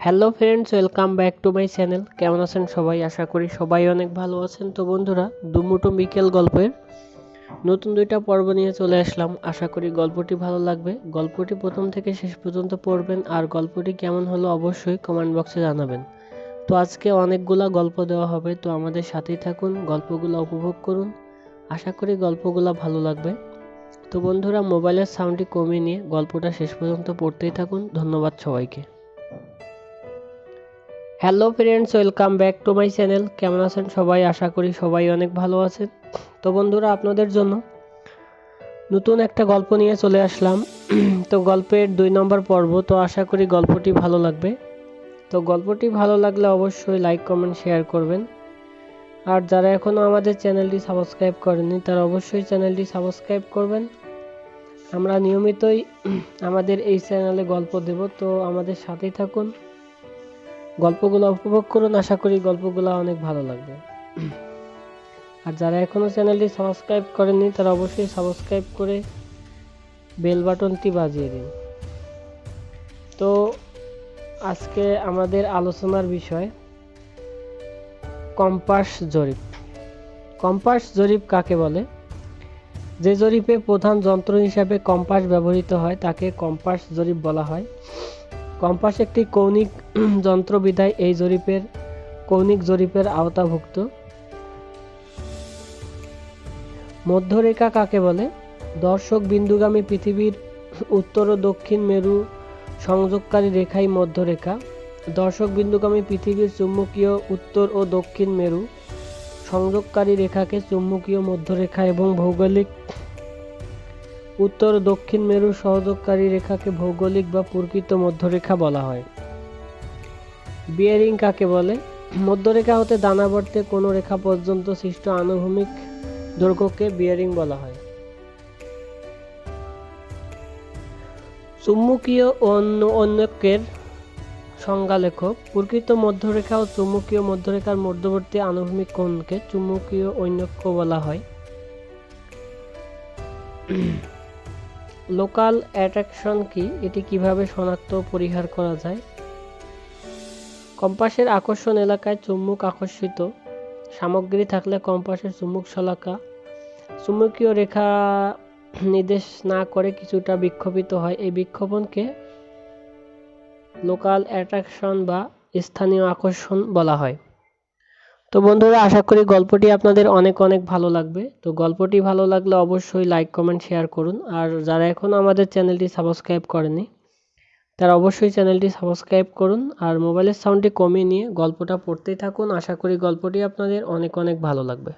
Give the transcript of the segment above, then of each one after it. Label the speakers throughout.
Speaker 1: Hello friends, welcome back to my channel. কেমন আছেন সবাই? আশা করি সবাই অনেক ভালো আছেন। তো বন্ধুরা, দুমুটো বিকেল গল্পের নতুন দুইটা পর্ব নিয়ে চলে আসলাম। আশা করি গল্পটি ভালো লাগবে। গল্পটি প্রথম থেকে শেষ পর্যন্ত পড়বেন, আর গল্পটি কেমন হলো অবশ্যই কমেন্ট বক্সে জানাবেন। তো আজকে অনেকগুলা গল্প দেওয়া হবে, তো আমাদের সাথেই থাকুন, গল্পগুলো উপভোগ করুন। আশা করি গল্পগুলো ভালো লাগবে। তো বন্ধুরা, মোবাইলের সাউন্ডটি কমিয়ে নিয়ে গল্পটা শেষ পর্যন্ত পড়তেই থাকুন। ধন্যবাদ সবাইকে। Hello friends, welcome back to my channel. কেমন আছেন সবাই? আশা করি সবাই অনেক ভালো আছেন। তো বন্ধুরা, আপনাদের জন্য নতুন একটা গল্প নিয়ে চলে আসলাম। তো গল্পের 2 নম্বর পর্ব। তো আশা করি গল্পটি ভালো লাগবে। তো গল্পটি ভালো লাগলে অবশ্যই লাইক কমেন্ট শেয়ার করবেন। আর যারা এখনও আমাদের চ্যানেলটি সাবস্ক্রাইব করেননি তারা অবশ্যই চ্যানেলটি সাবস্ক্রাইব করবেন। আমরা নিয়মিতই আমাদের এই চ্যানেলে গল্প দেব, তো আমাদের সাথেই থাকুন, গল্পগুলো উপভোগ করুন। আশা করি গল্পগুলো অনেক ভালো লাগবে। আর যারা এখনও চ্যানেলটি সাবস্ক্রাইব করেননি তারা অবশ্যই সাবস্ক্রাইব করে বেল বাটনটি বাজিয়ে দিন। তো আজকে আমাদের আলোচনার বিষয় কম্পাস জরিপ। কম্পাস জরিপ কাকে বলে? যে জরিপে প্রধান যন্ত্র হিসাবে কম্পাস ব্যবহৃত হয় তাকে কম্পাস জরিপ বলা হয়। কম্পাস একটি কৌণিক যন্ত্র বিধায় এই জরিপের কৌণিক জরিপের আওতাভুক্ত। মধ্যরেখা কাকে বলে? দর্শক বিন্দুগামী পৃথিবীর উত্তর ও দক্ষিণ মেরু সংযোগকারী রেখাই মধ্যরেখা। দর্শক বিন্দুগামী পৃথিবীর চুম্বকীয় উত্তর ও দক্ষিণ মেরু সংযোগকারী রেখাকে চুম্বকীয় মধ্যরেখা এবং ভৌগোলিক উত্তর ও দক্ষিণ মেরু সহযোগকারী রেখাকে ভৌগোলিক বা প্রকৃত মধ্যরেখা বলা হয়। বিয়ারিং কাকে বলে? মধ্যরেখা হতে দানাবর্তে কোনো রেখা পর্যন্ত সৃষ্ট আনুভূমিক দৈর্ঘ্যকে বিয়ারিং বলা হয়। চুম্বকীয় ঐন্যকের সংজ্ঞা লেখো। প্রকৃত মধ্যরেখা ও চুম্বকীয় মধ্যরেখার মধ্যবর্তী আনুভূমিক কোণকে চুম্বকীয় ঐন্যক্য বলা হয়। লোকাল অ্যাট্রাকশন কি? এটি কিভাবে শনাক্ত ও পরিহার করা যায়? কম্পাসের আকর্ষণ এলাকায় চুম্বক আকর্ষিত সামগ্রী থাকলে কম্পাসের চুম্বক শলাকা চুম্বকীয় রেখা নির্দেশ না করে কিছুটা বিক্ষেপিত হয়। এই বিক্ষেপণকে লোকাল অ্যাট্রাকশন বা স্থানীয় আকর্ষণ বলা হয়। তো বন্ধুরা, আশা করি গল্পটি আপনাদের অনেক অনেক ভালো লাগবে। তো গল্পটি ভালো লাগলে অবশ্যই লাইক কমেন্ট শেয়ার করুন। আর যারা এখনও আমাদের চ্যানেলটি সাবস্ক্রাইব করেনি তারা অবশ্যই চ্যানেলটি সাবস্ক্রাইব করুন। আর মোবাইলের সাউন্ডটি কমিয়ে নিয়ে গল্পটা পড়তেই থাকুন। আশা করি গল্পটি আপনাদের অনেক অনেক ভালো লাগবে।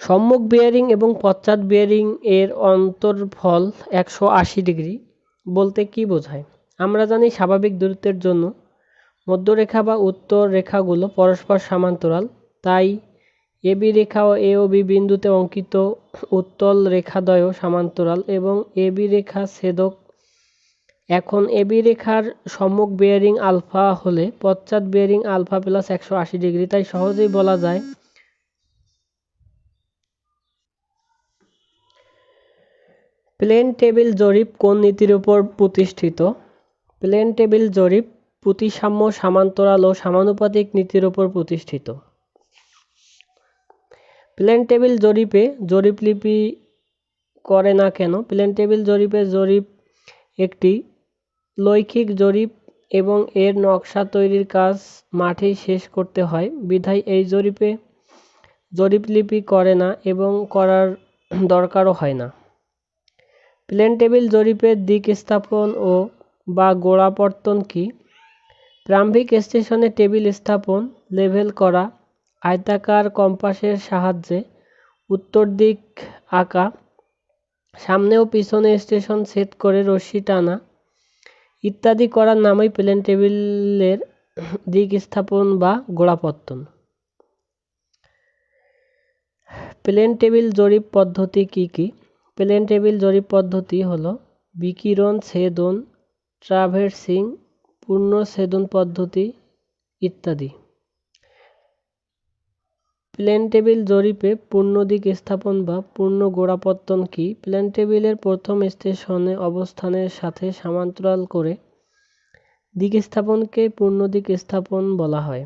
Speaker 1: সম্মুখ বিয়ারিং এবং পশ্চাৎ বিয়ারিং এর অন্তর্ফল 180 ডিগ্রি বলতে কি বোঝায়? আমরা জানি স্বাভাবিক দূরত্বের জন্য মধ্যরেখা বা উত্তর রেখাগুলো পরস্পর সমান্তরাল। তাই এবি রেখা ও এ ও বি বিন্দুতে অঙ্কিত উত্তল রেখাদ্বয় সমান্তরাল এবং এবি রেখা ছেদক। এখন এবি রেখার সম্মুখ বিয়ারিং আলফা হলে পশ্চাৎ বিয়ারিং আলফা প্লাস 180 ডিগ্রি। তাই সহজেই বলা যায় প্লেন টেবিল জরিপ কোন নীতির উপর প্রতিষ্ঠিত? প্লেন টেবিল জরিপ প্রতিসাম্য, সমান্তরাল ও সমানুপাতিক নীতির উপর প্রতিষ্ঠিত। প্লেন টেবিল জরিপে জরিপলিপি করে না কেন? প্লেন টেবিল জরিপে জরিপ একটি লৈখিক জরিপ এবং এর নকশা তৈরির কাজ মাঠেই শেষ করতে হয় বিধায় এই জরিপে জরিপলিপি করে না এবং করার দরকারও হয় না। প্লেন টেবিল জরিপের দিক স্থাপন ও বা গোড়াপত্তন কি? প্রারম্ভিক স্টেশনে টেবিল স্থাপন, লেভেল করা, আয়তাকার কম্পাসের সাহায্যে উত্তর দিক আঁকা, সামনে ও পিছনে স্টেশন সেট করে রশ্মি টানা ইত্যাদি করার নামই প্লেন টেবিলের দিক স্থাপন বা গোড়াপত্তন। প্লেন টেবিল জরিপ পদ্ধতি কি কি? প্লেন টেবিল জরিপ পদ্ধতি হলো বিকিরণ ছেদন, ট্রাভার্সিং, পূর্ণ ছেদন পদ্ধতি ইত্যাদি। প্লেন টেবিল জরিপে পূর্ণ দিক স্থাপন বা পূর্ণ গোড়াপত্তন কি? প্লেন টেবিলের প্রথম স্টেশনে অবস্থানের সাথে সমান্তরাল করে দিক স্থাপনকে পূর্ণ দিক স্থাপন বলা হয়।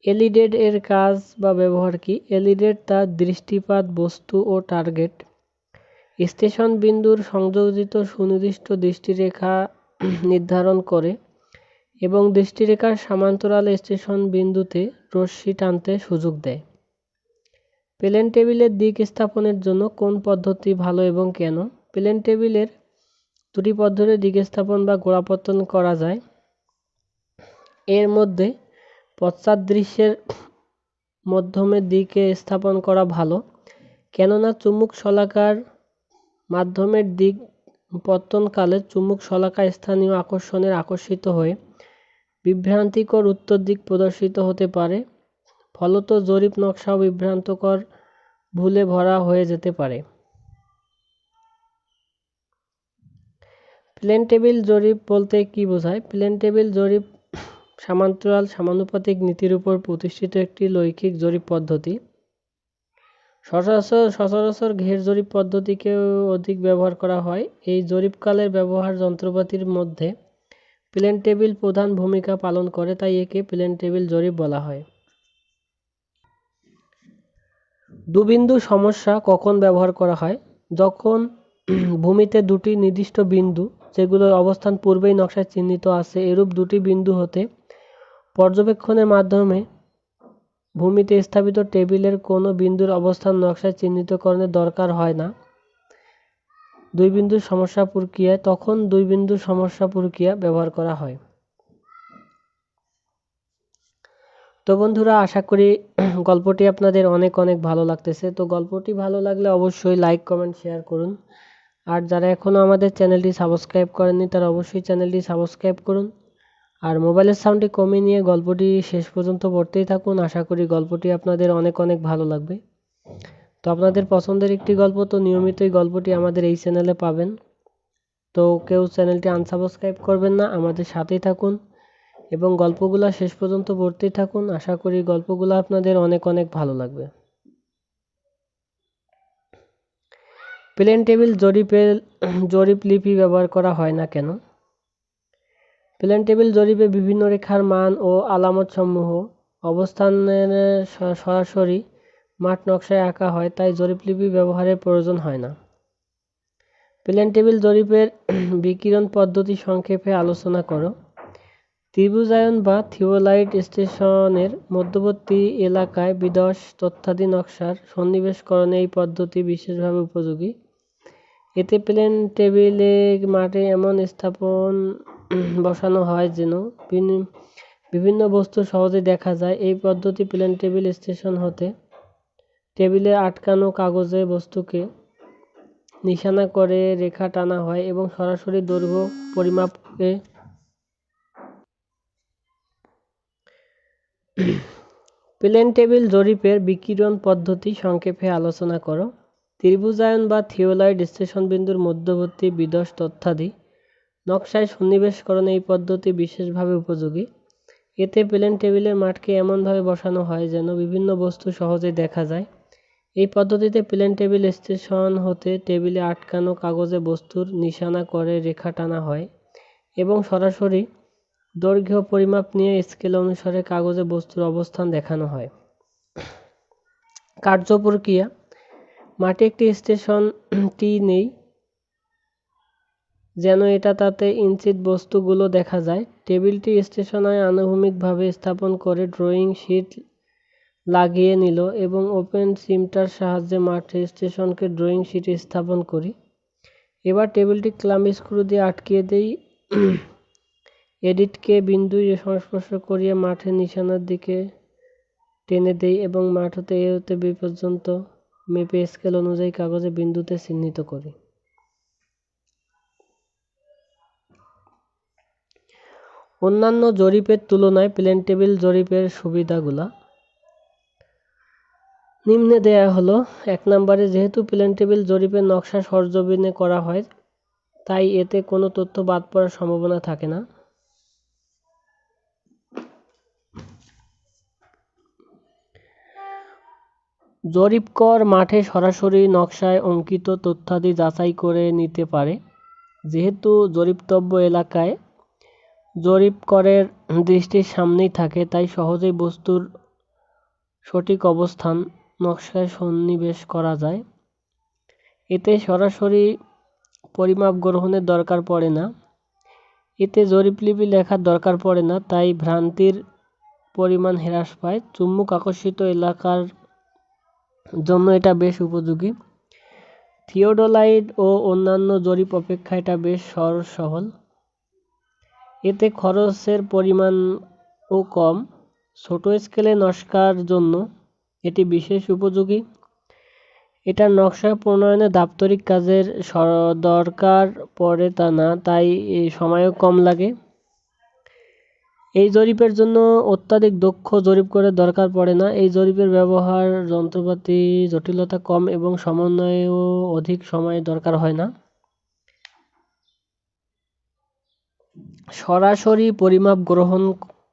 Speaker 1: এলিডেড এর কাজ বা ব্যবহার কি? এলিডেড তার দৃষ্টিপাত বস্তু ও টার্গেট স্টেশন বিন্দুর সংযোজিত সুনির্দিষ্ট দৃষ্টিরেখা নির্ধারণ করে এবং দৃষ্টিরেখার সমান্তরাল স্টেশন বিন্দুতে রশ্মি টানতে সুযোগ দেয়। প্লেন টেবিলের দিক স্থাপনের জন্য কোন পদ্ধতি ভালো এবং কেন? প্লেন টেবিলের দুটি পদ্ধতিতে দিক স্থাপন বা গোড়াপত্তন করা যায়। এর মধ্যে পশ্চাদদৃশ্যের মাধ্যমে দিকে স্থাপন করা ভালো, কেননা চুম্বক শলাকার মাধ্যমের দিক পত্তনকালে চুম্বক শলাকা স্থানীয় আকর্ষণের আকর্ষিত হয়ে বিভ্রান্তিকর উত্তর দিক প্রদর্শিত হতে পারে, ফলত জরিপ নকশাও বিভ্রান্তকর ভুলে ভরা হয়ে যেতে পারে। প্লেন টেবিল জরিপ বলতে কি বোঝায়? প্লেন টেবিল জরিপ সমান্তরাল সমানুপাতিক নীতির উপর প্রতিষ্ঠিত একটি লৈখিক জরিপ পদ্ধতি। সচরাচর ঘের জরিপ পদ্ধতিকেও অধিক ব্যবহার করা হয়। এই জরিপকালের ব্যবহার যন্ত্রপাতির মধ্যে প্লেন টেবিল প্রধান ভূমিকা পালন করে, তাই একে প্লেন টেবিল জরিপ বলা হয়। দুবিন্দু সমস্যা কখন ব্যবহার করা হয়? যখন ভূমিতে দুটি নির্দিষ্ট বিন্দু, যেগুলোর অবস্থান পূর্বেই নকশায় চিহ্নিত আছে, এরূপ দুটি বিন্দু হতে পর্যবেক্ষণের মাধ্যমে ভূমিতে স্থাপিত টেবিলের কোনো বিন্দুর অবস্থান নকশায় চিহ্নিতকরণের দরকার হয় না তখন দুই বিন্দু সমস্যা প্রক্রিয়া ব্যবহার করা হয়। তো বন্ধুরা, আশা করি গল্পটি আপনাদের অনেক ভালো লাগতেছে। তো গল্পটি ভালো লাগলে অবশ্যই লাইক, কমেন্ট, শেয়ার করুন। আর যারা এখনও আমাদের চ্যানেলটি সাবস্ক্রাইব করেননি তারা অবশ্যই চ্যানেলটি সাবস্ক্রাইব করুন। আর মোবাইলের সাউন্ডটি কমিয়ে নিয়ে গল্পটি শেষ পর্যন্ত পড়তেই থাকুন। আশা করি গল্পটি আপনাদের অনেক ভালো লাগবে। তো আপনাদের পছন্দের একটি গল্প, তো নিয়মিতই গল্পটি আমাদের এই চ্যানেলে পাবেন। তো কেউ চ্যানেলটি আনসাবস্ক্রাইব করবেন না, আমাদের সাথেই থাকুন এবং গল্পগুলো শেষ পর্যন্ত পড়তেই থাকুন। আশা করি গল্পগুলো আপনাদের অনেক ভালো লাগবে। প্লেন টেবিল জরিপ লিপি ব্যবহার করা হয় না কেন? প্লেন টেবিল জরিপে বিভিন্ন রেখার মান ও আলামত সমূহ অবস্থানের সরাসরি মাঠ নকশায় আঁকা হয়, তাই জরিপ লিপি ব্যবহারের প্রয়োজন হয় না। প্লেন টেবিল জরিপের বিকিরণ পদ্ধতি সংক্ষেপে আলোচনা করো। ত্রিভুজায়ন বা থিওলাইট স্টেশনের মধ্যবর্তী এলাকায় বিদশ তথ্যাদি নকশার সন্নিবেশকরণে এই পদ্ধতি বিশেষভাবে উপযোগী। এতে প্লেন টেবিলে মাঠে এমন স্থাপন বসানো হয় যেন বিভিন্ন বস্তু সহজে দেখা যায়। এই পদ্ধতি প্লেন টেবিল স্টেশন হতে টেবিলে আটকানো কাগজে বস্তুকে নিশানা করে রেখা টানা হয় এবং সরাসরি দৈর্ঘ্য পরিমাপকে প্লেন টেবিল জরিপের বিকিরণ পদ্ধতি সংক্ষেপে আলোচনা করো। ত্রিভুজায়ন বা থিওলাইট স্টেশন বিন্দুর মধ্যবর্তী বিদশ তথ্যাদি নকশায় সন্নিবেশকরণে এই পদ্ধতি বিশেষভাবে উপযোগী। এতে প্লেন টেবিলের মাঠকে এমনভাবে বসানো হয় যেন বিভিন্ন বস্তু সহজেই দেখা যায়। এই পদ্ধতিতে প্লেন টেবিল স্টেশন হতে টেবিলে আটকানো কাগজে বস্তুর নিশানা করে রেখা টানা হয় এবং সরাসরি দৈর্ঘ্য পরিমাপ নিয়ে স্কেল অনুসারে কাগজে বস্তুর অবস্থান দেখানো হয়। কার্য প্রক্রিয়া: মাঠে একটি স্টেশন টি নেই যেন এটা তাতে ইঞ্চিত বস্তুগুলো দেখা যায়। টেবিলটি স্টেশনায় আনুভূমিকভাবে স্থাপন করে ড্রয়িং শিট লাগিয়ে নিল এবং ওপেন সিমটার সাহায্যে মাঠে স্টেশনকে ড্রয়িং শিটে স্থাপন করি। এবার টেবিলটি ক্লাম্প স্ক্রু দিয়ে আটকিয়ে দেই। এডিটকে বিন্দু সংস্পর্শ করিয়ে মাঠের নিশানার দিকে টেনে দেই এবং মাঠ হতে এ হতে বি পর্যন্ত মেপে স্কেল অনুযায়ী কাগজে বিন্দুতে চিহ্নিত করি। অন্যান্য জরিপের তুলনায় প্লেন টেবিল জরিপের সুবিধাগুলো নিম্নে দেয়া হলো। 1 নম্বরে, যেহেতু প্লেন টেবিল জরিপের নকশা সরজমিনে করা হয় তাই এতে কোনো তথ্য বাদ পড়ার সম্ভাবনা থাকে না। জরিপকর মাঠে সরাসরি নকশায় অঙ্কিত তথ্যাদি যাচাই করে নিতে পারে। যেহেতু জরিপতব্য এলাকায় জরিপকরের দৃষ্টির সামনেই থাকে, তাই সহজেই বস্তুর সঠিক অবস্থান নকশায় সন্নিবেশ করা যায়। এতে সরাসরি পরিমাপ গ্রহণের দরকার পড়ে না, এতে জরিপলিপি লেখার দরকার পড়ে না, তাই ভ্রান্তির পরিমাণ হ্রাস পায়। চুম্বক আকর্ষিত এলাকার জন্য এটা বেশ উপযোগী। থিওডোলাইট ও অন্যান্য জরিপ অপেক্ষা এটা বেশ সহজ সরল। এতে খরচের পরিমাণও কম। ছোট স্কেলে নকশার জন্য এটি বিশেষ উপযোগী। এটার নকশা প্রণয়নে দাপ্তরিক কাজের দরকার পড়ে তা না, তাই সময়ও কম লাগে। এই জরিপের জন্য অত্যাধিক দক্ষ জরিপ করে দরকার পড়ে না। এই জরিপের ব্যবহার যন্ত্রপাতি জটিলতা কম এবং সমন্বয়েও অধিক সময় দরকার হয় না। সরাসরি পরিমাপ গ্রহণ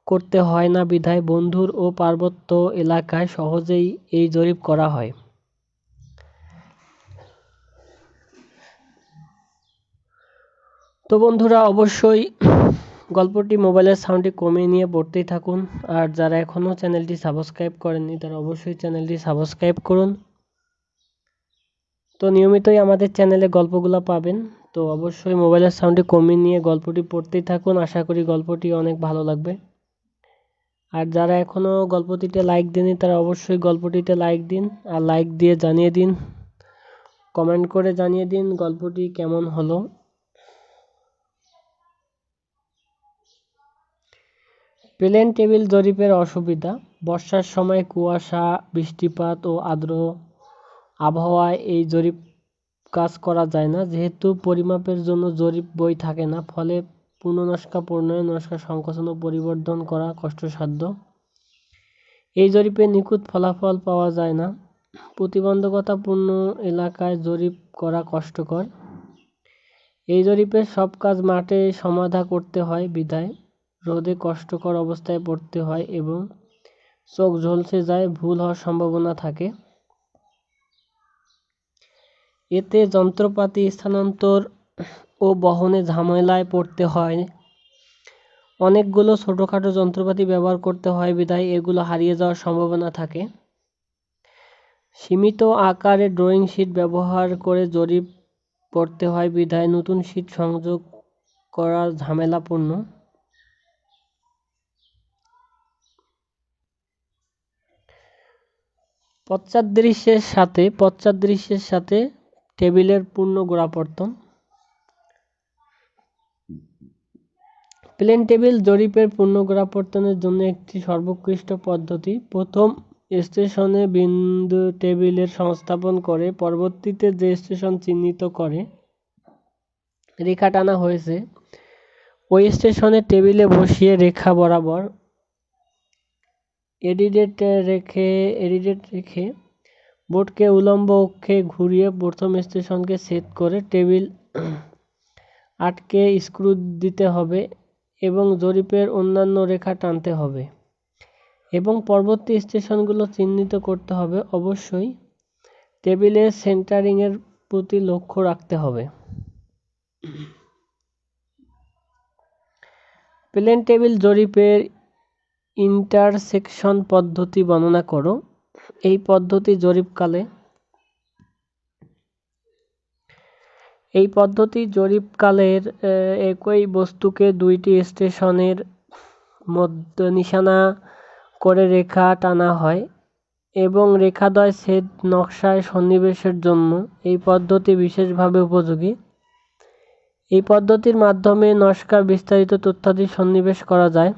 Speaker 1: করতে হয় না বিধায় বন্ধুর ও পার্বত্য এলাকায় সহজেই এই জরিপ করা হয়। তো বন্ধুরা, অবশ্যই গল্পটি মোবাইলের সাউন্ডটি কমিয়ে নিয়ে পড়তেই থাকুন। আর যারা এখনও চ্যানেলটি সাবস্ক্রাইব করেননি তারা অবশ্যই চ্যানেলটি সাবস্ক্রাইব করুন। তো নিয়মিতই আমাদের চ্যানেলে গল্পগুলো পাবেন। তো অবশ্যই মোবাইলের সাউন্ডটি কমিয়ে নিয়ে গল্পটি পড়তেই থাকুন। আশা করি গল্পটি অনেক ভালো লাগবে। আর যারা এখনও গল্পটিতে লাইক দেননি তারা অবশ্যই গল্পটিতে লাইক দিন, আর লাইক দিয়ে জানিয়ে দিন, কমেন্ট করে জানিয়ে দিন গল্পটি কেমন হলো। প্লেন টেবিল জরিপের অসুবিধা। বর্ষার সময় কুয়াশা, বৃষ্টিপাত ও আর্দ্র আবহাওয়ায় এই জরিপ কাজ করা যায় না। যেহেতু পরিমাপের জন্য জরিপ বই থাকে না, ফলে পূর্ণনকশা প্রণয়ন, নকশা সংকোচন ও পরিবর্ধন করা কষ্টসাধ্য। এই জরিপে নিখুঁত ফলাফল পাওয়া যায় না। প্রতিবন্ধকতাপূর্ণ এলাকায় জরিপ করা কষ্টকর। এই জরিপের সব কাজ মাঠে সমাধা করতে হয় বিধায় রোদে কষ্টকর অবস্থায় পড়তে হয় এবং চোখ ঝলসে যায়, ভুল হওয়ার সম্ভাবনা থাকে। এতে যন্ত্রপাতি স্থানান্তর ও বহনে ঝামেলায় পড়তে হয়। অনেকগুলো ছোটোখাটো যন্ত্রপাতি ব্যবহার করতে হয় বিধায় এগুলো হারিয়ে যাওয়ার সম্ভাবনা থাকে। সীমিত আকারে ড্রয়িং শিট ব্যবহার করে জরিপ করতে হয় বিধায় নতুন শিট সংযোগ করা ঝামেলাপূর্ণ। পশ্চাদদৃশ্যের সাথে টেবিলের পূর্ণ গোড়াপত্তন। প্লেন টেবিল জরিপের পূর্ণ গোড়াপত্তনের জন্য একটি সর্বোৎকৃষ্ট পদ্ধতি। প্রথম স্টেশনে বিন্দু টেবিলের সংস্থাপন করে পরবর্তীতে যে স্টেশন চিহ্নিত করে রেখা টানা হয়েছে ওই স্টেশনে টেবিলে বসিয়ে রেখা বরাবর এডিডেট রেখে বোর্ডকে উল্লম্ব অক্ষে ঘুরিয়ে প্রথম স্টেশনকে সেট করে টেবিল আটকে স্ক্রু দিতে হবে এবং জরিপের অন্যান্য রেখা টানতে হবে এবং পরবর্তী স্টেশনগুলো চিহ্নিত করতে হবে। অবশ্যই টেবিলের সেন্টারিংয়ের প্রতি লক্ষ্য রাখতে হবে। প্লেন টেবিল জরিপের ইন্টারসেকশন পদ্ধতি বর্ণনা করো। এই পদ্ধতি জরিপকালের একই বস্তুকে দুইটি স্টেশনের মধ্যে নিশানা করে রেখা টানা হয় এবং রেখাদ্বয় ছেদ নকশায় সন্নিবেশের জন্য এই পদ্ধতি বিশেষভাবে উপযোগী। এই পদ্ধতির মাধ্যমে নকশার বিস্তারিত তথ্যাদি সন্নিবেশ করা যায়।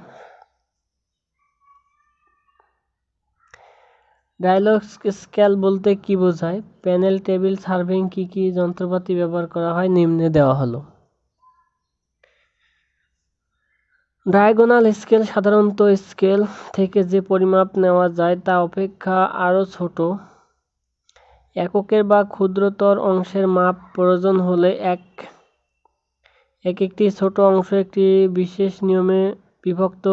Speaker 1: ডায়ালগ স্কেল বলতে কি বোঝায়? প্যানেল টেবিল সার্ভেইং কি কি যন্ত্রপাতি ব্যবহার করা হয় নিম্নে দেওয়া হলো। ডায়াগোনাল স্কেল সাধারণত স্কেল থেকে যে পরিমাপ নেওয়া যায় তা অপেক্ষা আরও ছোট এককের বা ক্ষুদ্রতর অংশের মাপ প্রয়োজন হলে একটি ছোট অংশ একটি বিশেষ নিয়মে বিভক্ত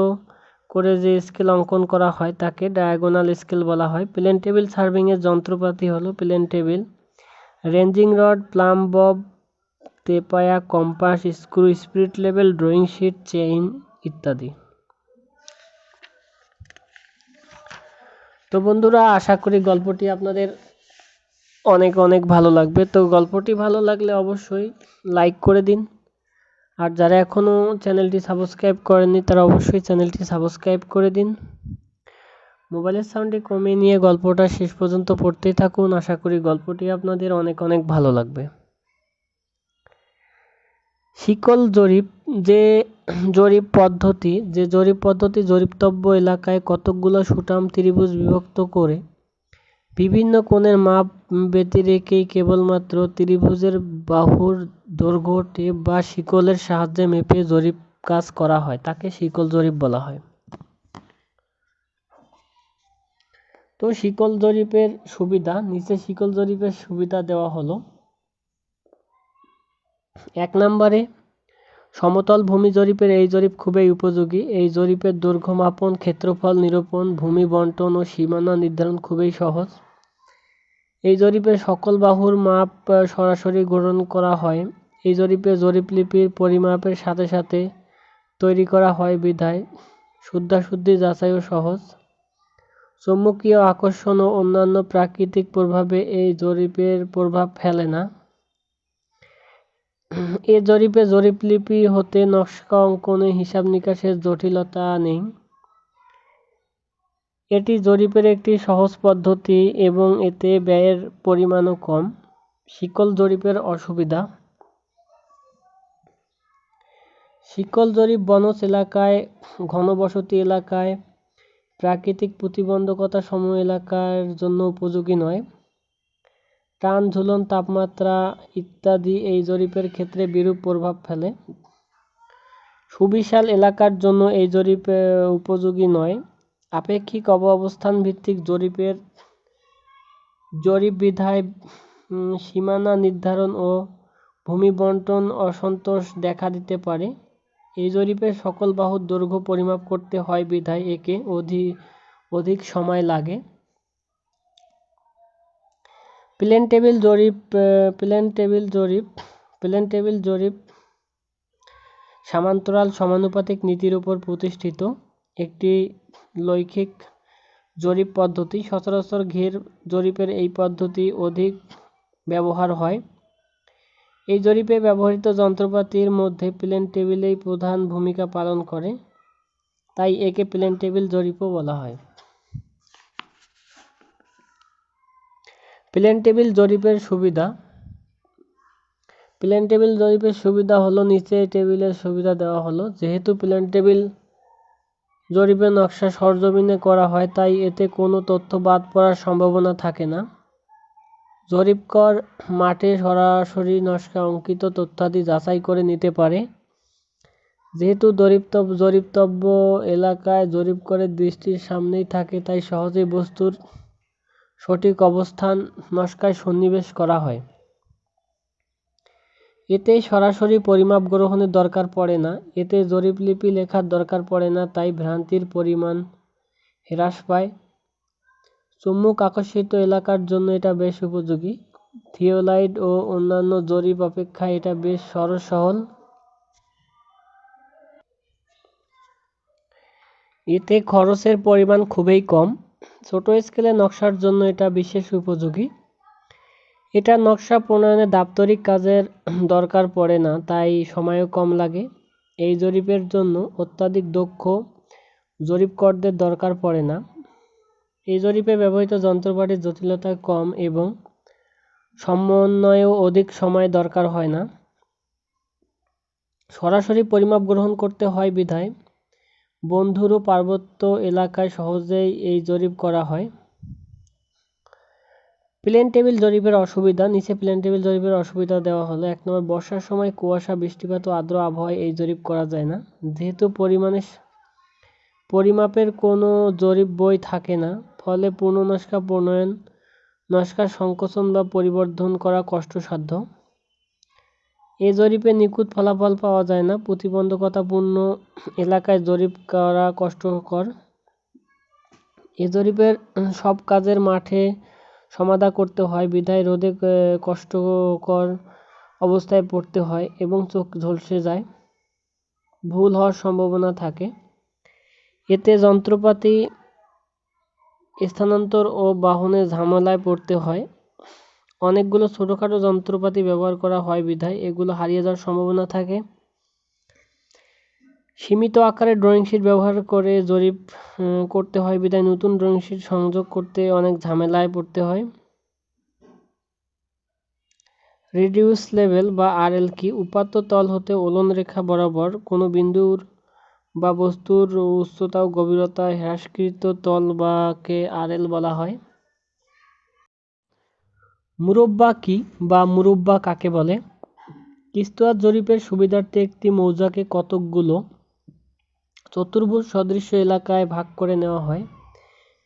Speaker 1: করে যে স্কেল অঙ্কন করা হয় তাকে ডায়াগোনাল স্কেল বলা হয়। প্লেন টেবিল সার্ভিংয়ের যন্ত্রপাতি হলো plane table, ranging rod, plumb bob, তেপায়া, compass, screw, spirit level, drawing sheet, chain ইত্যাদি। তো বন্ধুরা, আশা করি গল্পটি আপনাদের অনেক অনেক ভালো লাগবে। তো গল্পটি ভালো লাগলে অবশ্যই লাইক করে দিন, আর যারা এখনও চ্যানেলটি সাবস্ক্রাইব করেননি তারা অবশ্যই চ্যানেলটি সাবস্ক্রাইব করে দিন। মোবাইলের সাউন্ডটি কমিয়ে নিয়ে গল্পটা শেষ পর্যন্ত পড়তেই থাকুন, আশা করি গল্পটি আপনাদের অনেক অনেক ভালো লাগবে। শিকল জরিপ জরিপ পদ্ধতি জরিপতব্য এলাকায় কতকগুলো সুঠাম ত্রিভুজ বিভক্ত করে বিভিন্ন কোণের মাপ ব্যতি রেখেই কেবলমাত্র ত্রিভুজের বাহুর দৈর্ঘ্য টেপ বা শিকলের সাহায্যে মেপে জরিপ কাজ করা হয়, তাকে শিকল জরিপ বলা হয়। তো শিকল জরিপের সুবিধা, নিচে শিকল জরিপের সুবিধা দেওয়া হলো। 1 নম্বরে সমতল ভূমি জরিপের এই জরিপ খুবই উপযোগী। এই জরিপের দৈর্ঘ্য মাপন, ক্ষেত্রফল নিরূপণ, ভূমি বন্টন ও সীমানা নির্ধারণ খুবই সহজ। এই জরিপে সকল বাহুর মাপ সরাসরি গ্রহণ করা হয়। এই জরিপে জরিপলিপির পরিমাপের সাথে সাথে তৈরি করা হয় বিধায় শুদ্ধাশুদ্ধি যাচাইও সহজ। চৌম্বকীয় আকর্ষণ ও অন্যান্য প্রাকৃতিক প্রভাবে এই জরিপের প্রভাব ফেলে না। এ জরিপে জরিপলিপি হতে নকশা অঙ্কনে হিসাব নিকাশের জটিলতা নেই। এটি জরিপের একটি সহজ পদ্ধতি এবং এতে ব্যয়ের পরিমাণও কম। শিকল জরিপের অসুবিধা। শিকল জরিপ বনজ এলাকায়, ঘনবসতি এলাকায়, প্রাকৃতিক প্রতিবন্ধকতা সমূহ এলাকার জন্য উপযোগী নয়। টান, ঝুলন, তাপমাত্রা ইত্যাদি এই জরিপের ক্ষেত্রে বিরূপ প্রভাব ফেলে। সুবিশাল এলাকার জন্য এই জরিপ উপযোগী নয়। আপেক্ষিক অবস্থান ভিত্তিক জরিপ বিধায় সীমানা নির্ধারণ ও ভূমি বন্টন অসন্তোষ দেখা দিতে পারে। এই জরিপে সকল বাহুর দৈর্ঘ্য পরিমাপ করতে হয় বিধায় একে অধিক সময় লাগে। প্লেন টেবিল জরিপ সমান্তরাল সমানুপাতিক নীতির উপর প্রতিষ্ঠিত একটি লৈখিক জরিপ পদ্ধতি। সচরাচর ঘের জরিপের এই পদ্ধতি অধিক ব্যবহার হয়। এই জরিপে ব্যবহৃত যন্ত্রপাতির মধ্যে প্লেন টেবিলই প্রধান ভূমিকা পালন করে, তাই একে প্লেন টেবিল জরিপও বলা হয়। প্লেন টেবিল জরিপের সুবিধা। প্লেন টেবিল জরিপের সুবিধা হলো, নিচে টেবিলের সুবিধা দেওয়া হলো। যেহেতু প্লেন টেবিল জরিপের নকশা সরজমিনে করা হয় তাই এতে কোনো তথ্য বাদ পড়ার সম্ভাবনা থাকে না। জরিপকর মাঠে সরাসরি নকশা অঙ্কিত তথ্যাদি যাচাই করে নিতে পারে। যেহেতু জরিপতব্য এলাকায় জরিপ করে দৃষ্টির সামনেই থাকে তাই সহজেই বস্তুর সঠিক অবস্থান নকশায় সন্নিবেশ করা হয়। এতে সরাসরি পরিমাপ গ্রহণের দরকার পড়ে না। এতে জরিপলিপি লেখার দরকার পড়ে না, তাই ভ্রান্তির পরিমাণ হ্রাস পায়। চুম্বক আকর্ষিত এলাকার জন্য এটা বেশ উপযোগী। থিওলাইট ও অন্যান্য জরিপ অপেক্ষা এটা বেশ সহজ-সরল। এতে খরচের পরিমাণ খুবই কম। ছোট স্কেলে নকশার জন্য এটা বিশেষ উপযোগী। এটা নকশা প্রণয়নে দাপ্তরিক কাজের দরকার পড়ে না, তাই সময়ও কম লাগে। এই জরিপের জন্য অত্যাধিক দক্ষ জরিপকরদের দরকার পড়ে না। এই জরিপে ব্যবহৃত যন্ত্রপাতির জটিলতা কম এবং সমন্বয়েও অধিক সময় দরকার হয় না। সরাসরি পরিমাপ গ্রহণ করতে হয় বিধায় বন্ধুর ও পার্বত্য এলাকায় সহজেই এই জরিপ করা হয়। প্লেন টেবিল জরিপের অসুবিধা। নিচে প্লেন টেবিল জরিপের অসুবিধা দেওয়া হলো। 1 নম্বর, বর্ষার সময় কুয়াশা, বৃষ্টিপাত ও আর্দ্র আবহাওয়ায় এই জরিপ করা যায় না। যেহেতু পরিমাপের কোনো জরিপ বই থাকে না, ফলে পূর্ণ নকশা প্রণয়ন, নকশার সংকোচন বা পরিবর্ধন করা কষ্টসাধ্য। এই জরিপে নিখুঁত ফলাফল পাওয়া যায় না, প্রতিবন্ধকতাপূর্ণ এলাকায় জরিপ করা কষ্টকর। এ জরিপের সব কাজের মাঠে সমাধা করতে হয়, বিধায় রোদে কষ্টকর অবস্থায় পড়তে হয় এবং চোখ ঝলসে যায়, ভুল হওয়ার সম্ভাবনা থাকে। এতে যন্ত্রপাতি স্থানান্তর ও বাহনে ঝামেলায় পড়তে হয়। অনেকগুলো ছোটোখাটো যন্ত্রপাতি ব্যবহার করা হয় বিধায় এগুলো হারিয়ে যাওয়ার সম্ভাবনা থাকে। সীমিত আকারে ড্রয়িং শিট ব্যবহার করে জরিপ করতে হয় বিধায় নতুন ড্রয়িং শিট সংযোগ করতে অনেক ঝামেলায় পড়তে হয়। রিডিউস লেভেল বা আরএল কি? উপাত্ত তল হতে ওলন রেখা বরাবর কোনো বিন্দুর বা বস্তুর উচ্চতা ও গভীরতা হ্রাসকৃত তল বা কে আরএল বলা হয়। মুরব্বা কি বা মুরব্বা কাকে বলে? কিস্তুয়াত জরিপের সুবিধার্থে একটি মৌজাকে কতকগুলো চতুর্ভুজ সদৃশ এলাকায় ভাগ করে নেওয়া হয়।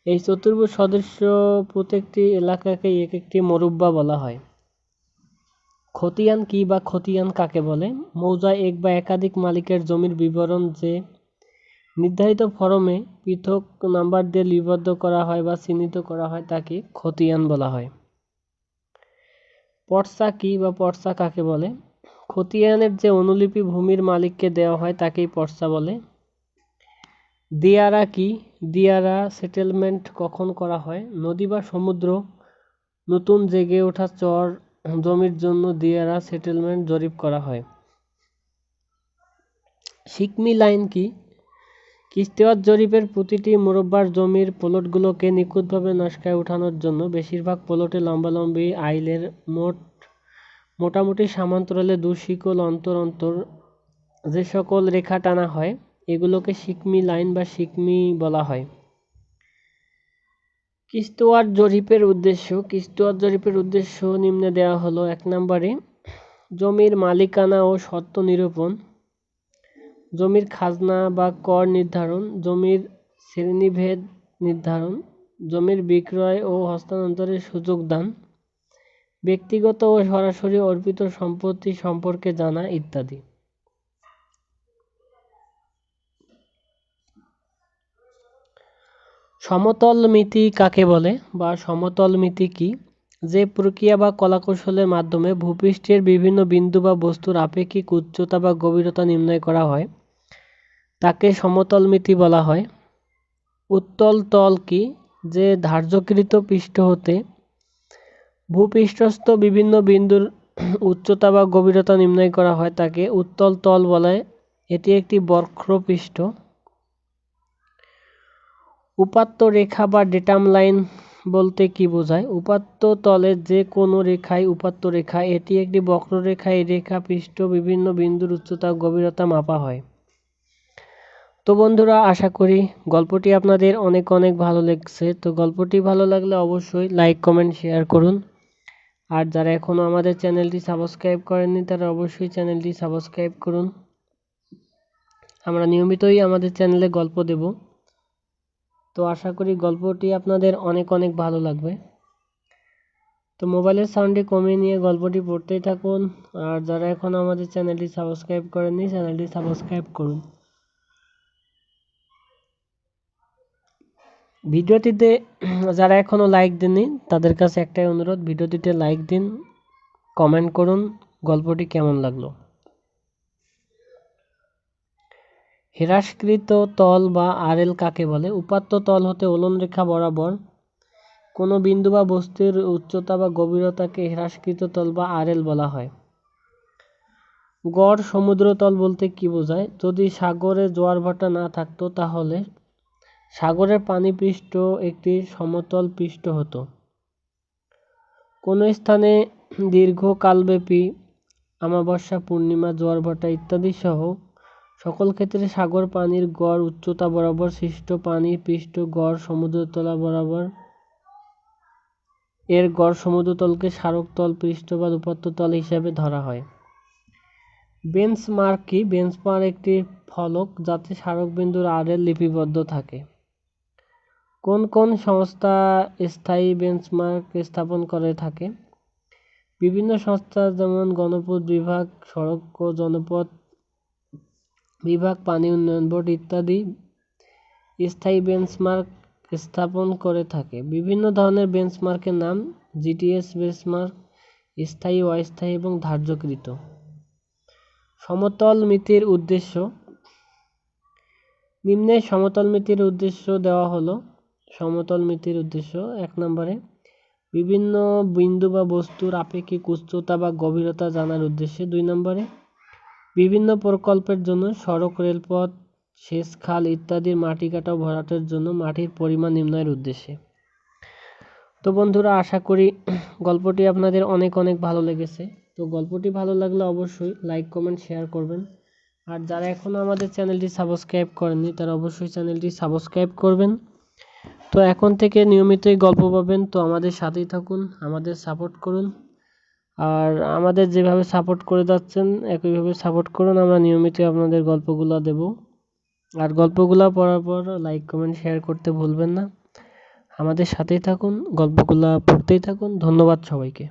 Speaker 1: এই চতুর্ভুজ সদৃশ প্রত্যেকটি এলাকাকে এক একটি মুরব্বা বলা হয়। খতিয়ান কি বা খতিয়ান কাকে বলে? মৌজায় এক বা একাধিক মালিকের জমির বিবরণ যে নির্ধারিত ফরমে পৃথক নাম্বার দিয়ে লিপিবদ্ধ করা হয় বা চিহ্নিত করা হয় তাকে খতিয়ান বলা হয়। পর্চা কি বা পর্চা কাকে বলে? খতিয়ানের যে অনুলিপি ভূমির মালিককে দেওয়া হয় তাকেই পর্চা বলে। দিয়ারা কি? দিয়ারা সেটেলমেন্ট কখন করা হয়? নদী বা সমুদ্র নতুন জেগে ওঠা চর জমির জন্য দিয়ারা সেটেলমেন্ট জরিপ করা হয়। সিকমি লাইন কি? কিস্তুয়াত জরিপের প্রতিটি মুরব্বার জমির প্লটগুলোকে নিখুঁতভাবে নকশায় ওঠানোর জন্য বেশিরভাগ প্লটে লম্বালম্বি আইলের মোটামুটি সমান্তরালে 2 শিকল অন্তর অন্তর যে সকল রেখা টানা হয় এগুলোকে সিকমি লাইন বা সিকমি বলা হয়। কিস্তুয়াত জরিপের উদ্দেশ্য। কিস্তুয়াত জরিপের উদ্দেশ্য নিম্নে দেওয়া হলো: 1 নম্বরে জমির মালিকানা ও সত্ত্ব নিরূপণ, জমির খাজনা বা কর নির্ধারণ, জমির শ্রেণীভেদ নির্ধারণ, জমির বিক্রয় ও হস্তান্তরের সুযোগ দান, ব্যক্তিগত ও সরাসরি অর্পিত সম্পত্তি সম্পর্কে জানা ইত্যাদি। সমতলমিতি কাকে বলে বা সমতলমিতি কি? যে প্রক্রিয়া বা কলাকৌশলের মাধ্যমে ভূপৃষ্ঠের বিভিন্ন বিন্দু বা বস্তুর আপেক্ষিক উচ্চতা বা গভীরতা নির্ণয় করা হয় তাকে সমতলমিতি বলা হয়। উত্তল তল কি? যে ধার্যকৃত পৃষ্ঠ হতে ভূপৃষ্ঠস্থ বিভিন্ন বিন্দুর উচ্চতা বা গভীরতা নির্ণয় করা হয় তাকে উত্তল তল বলে। এটি একটি বক্রপৃষ্ঠ। উপাত্ত রেখা বা ডেটাম লাইন বলতে কি বোঝায়? উপাত্ত তলের যে কোনো রেখাই উপাত্ত রেখা। এটি একটি বক্ররেখা। এই রেখা পৃষ্ঠ বিভিন্ন বিন্দুর উচ্চতা ও গভীরতা মাপা হয়। তো বন্ধুরা, আশা করি গল্পটি আপনাদের অনেক অনেক ভালো লেগেছে। তো গল্পটি ভালো লাগলে অবশ্যই লাইক, কমেন্ট, শেয়ার করুন। আর যারা এখনও আমাদের চ্যানেলটি সাবস্ক্রাইব করেননি তারা অবশ্যই চ্যানেলটি সাবস্ক্রাইব করুন। আমরা নিয়মিতই আমাদের চ্যানেলে গল্প দেব। তো আশা করি গল্পটি আপনাদের অনেক অনেক ভালো লাগবে। তো মোবাইলের সাউন্ডটি কমিয়ে নিয়ে গল্পটি পড়তেই থাকুন। আর যারা এখনও আমাদের চ্যানেলটি সাবস্ক্রাইব করেননি চ্যানেলটি সাবস্ক্রাইব করুন। ভিডিওটিতে যারা এখনও লাইক দেননি তাদের কাছে একটাই অনুরোধ, ভিডিওটিতে লাইক দিন, কমেন্ট করুন গল্পটি কেমন লাগলো। হ্রাসকৃত তল বা আরএল কাকে বলে? উপাত্ত তল হতে ওলন রেখা বরাবর কোনো বিন্দু বা বস্তুর উচ্চতা বা গভীরতাকে হ্রাসকৃত তল বা আরএল বলা হয়। গড় সমুদ্রতল বলতে কি বোঝায়? যদি সাগরে জোয়ার ভাটা না থাকতো তাহলে সাগরের পানিপৃষ্ঠ একটি সমতল পৃষ্ঠ হতো। কোনো স্থানে দীর্ঘকালব্যাপী অমাবস্যা, পূর্ণিমা, জোয়ার ভাটা ইত্যাদি সহ সকল ক্ষেত্রে সাগর পানির গড় উচ্চতা বরাবর সৃষ্ট পানির পৃষ্ঠ গড় সমুদ্রতল বরাবর এর গড় সমুদ্রতলকে স্মারকতল, পৃষ্ঠ বা উপাত্ততল হিসাবে ধরা হয়। বেঞ্চমার্ক কি? বেঞ্চমার্ক একটি ফলক যাতে স্মারকবিন্দুর আরএল লিপিবদ্ধ থাকে। কোন কোন সংস্থা স্থায়ী বেঞ্চমার্ক স্থাপন করে থাকে? বিভিন্ন সংস্থা যেমন গণপথ বিভাগ, সড়ক ও জনপথ বিভাগ, পানি উন্নয়ন বোর্ড ইত্যাদি স্থায়ী বেঞ্চমার্ক স্থাপন করে থাকে। বিভিন্ন ধরনের বেঞ্চমার্কের নাম: জিটিএস বেঞ্চমার্ক, স্থায়ী, অস্থায়ী এবং ধার্যকৃত। সমতল মিতির উদ্দেশ্য। নিম্নে সমতল মিতির উদ্দেশ্য দেওয়া হলো। সমতল মিতির উদ্দেশ্য: 1 নম্বরে বিভিন্ন বিন্দু বা বস্তুর আপেক্ষিক উচ্চতা বা গভীরতা জানার উদ্দেশ্যে। 2 নম্বরে বিভিন্ন প্রকল্পের জন্য সড়ক, রেলপথ, সেচ খাল ইত্যাদির মাটি কাটা ও ভরাটের জন্য মাটির পরিমাণ নির্ণয়ের উদ্দেশ্যে। তো বন্ধুরা, আশা করি গল্পটি আপনাদের অনেক অনেক ভালো লেগেছে। তো গল্পটি ভালো লাগলে অবশ্যই লাইক, কমেন্ট, শেয়ার করবেন। আর যারা এখনও আমাদের চ্যানেলটি সাবস্ক্রাইব করেননি তারা অবশ্যই চ্যানেলটি সাবস্ক্রাইব করবেন। তো এখন থেকে নিয়মিতই গল্প পাবেন। তো আমাদের সাথেই থাকুন, আমাদের সাপোর্ট করুন। আর আমাদের যেভাবে সাপোর্ট করে যাচ্ছেন একইভাবে সাপোর্ট করুন। আমরা নিয়মিত আপনাদের গল্পগুলো দেব। আর গল্পগুলো পড়ার পর লাইক, কমেন্ট, শেয়ার করতে ভুলবেন না। আমাদের সাথেই থাকুন, গল্পগুলো পড়তেই থাকুন। ধন্যবাদ সবাইকে।